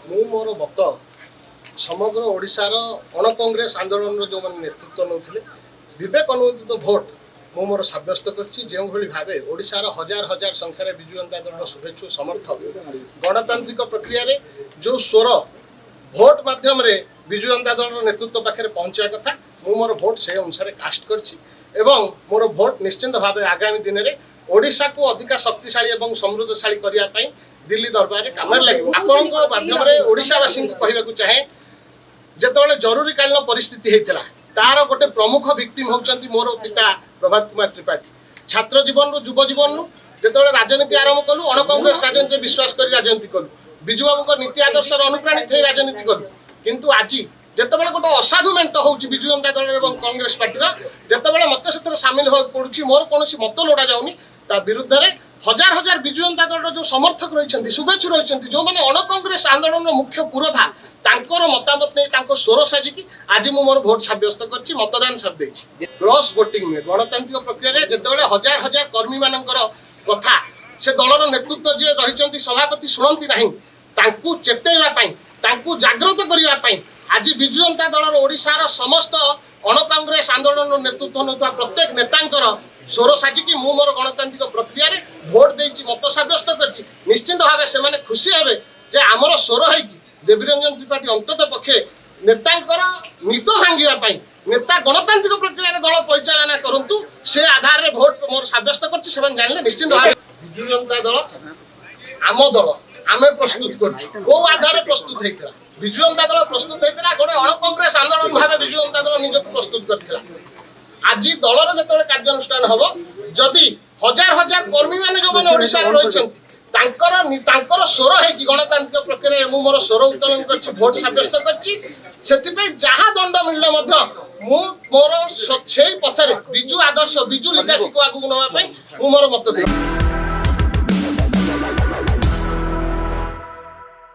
ମୁଁ ମୋର ମତ ସମଗ୍ର ଓଡ଼ିଶାର ଅଣ କଂଗ୍ରେସ ଆନ୍ଦୋଳନର ଯେଉଁମାନେ ନେତୃତ୍ୱ ନେଉଥିଲେ ବିବେକ ଅନୁମୋଦିତ ଭୋଟ୍ ମୁଁ ମୋର ସାବ୍ୟସ୍ତ କରିଛି। ଯେଉଁଭଳି ଭାବେ ଓଡ଼ିଶାର ହଜାର ହଜାର ସଂଖ୍ୟାରେ ବିଜୁ ଜନତା ଦଳର ଶୁଭେଚ୍ଛୁ ସମର୍ଥକ ଗଣତାନ୍ତ୍ରିକ ପ୍ରକ୍ରିୟାରେ ଯେଉଁ ସ୍ୱର ଭୋଟ୍ ମାଧ୍ୟମରେ ବିଜୁ ଜନତା ଦଳର ନେତୃତ୍ୱ ପାଖରେ ପହଞ୍ଚିବା କଥା ମୁଁ ମୋର ଭୋଟ୍ ସେ ଅନୁସାରେ କାଷ୍ଟ କରିଛି ଏବଂ ମୋର ଭୋଟ୍ ନିଶ୍ଚିନ୍ତ ଭାବେ ଆଗାମୀ ଦିନରେ ଓଡ଼ିଶାକୁ ଅଧିକା ଶକ୍ତିଶାଳୀ ଏବଂ ସମୃଦ୍ଧଶାଳୀ କରିବା ପାଇଁ ଦିଲ୍ଲୀ ଦରବାରରେ କାମରେ ଲାଗିବ। ଆପଣଙ୍କ ମାଧ୍ୟମରେ ଓଡ଼ିଶାବାସୀଙ୍କୁ କହିବାକୁ ଚାହେଁ, ଯେତେବେଳେ ଜରୁରୀକାଳୀନ ପରିସ୍ଥିତି ହେଇଥିଲା तार गोटे प्रमुख विक्टिम होउचंती मोर पिता प्रभात कुमार त्रिपाठी। छात्र जीवन युव जीवन जिते राजनीति आरंभ कलु अण कांग्रेस राजनीति विश्वास कर राजनीति कलु विजु बाबू नीति आदर्श अनुप्राणित हो राजनीति कलु किंतु आज जिते गोटे असाधु मेट हो विजु जनता दल और कांग्रेस पार्टी जिते मत से सामिल हो पड़ी मोर कौन मत लोड़ा जाऊनी ता विरुद्ध में हजार हजार विजु जनता दल जो समर्थक रही शुभेच्छु रही जो मैंने अण कांग्रेस आंदोलन मुख्य पुरोधा तांकर मतामत नहीं स्वर साजिकी आज मु मोर भोट सब्यस्त कर मतदान सार दे क्रॉस वोटिंग में गणतांत्रिक प्रक्रिया जिते हजार हजार कर्मी मान कथा से दलर नेतृत्व जी रही सभापति शुणती ना चेतवाई जागृत करने आज विजु जनता दलर ओडिशार समस्त अण कांग्रेस आंदोलन नेतृत्व नौता प्रत्येक नेतांकर स्वर साजिकी मु मोर गणतांत्रिक प्रक्रिया भोट दे मत सब्यस्त कर निश्चिंत भाव से खुशी हे जे आमर स्वर है देवीरंजन त्रिपाठी अंतत पक्षे नेतांकर नीत भांगापी नेता गणतांत्रिक प्रक्रिया दल परिचालना करूँ से आधार में भोट मोर सब्यस्त कर जानले निश्चिंत भाव विजु जनता दल आम दल आम प्रस्तुत करो आधार प्रस्तुत होता विजु जनता दल प्रस्तुत होता गोटे अण कांग्रेस आंदोलन भाव विजु जनता दल निजक प्रस्तुत करता आज दलर जो कार्यानुष्ठान हम जदि हजार हजार कर्मी मैंने जो मैंने ओडिशा रही स्वर है कि गणतांत्रिक प्रक्रिया मु मोर स्वर उत्तोलन कर भोट सब्यस्त कर जहाँ दंड मिलले मोर से पथरे विजु आदर्श विजु लिगासी को आगू नापी मु मोर मत दे।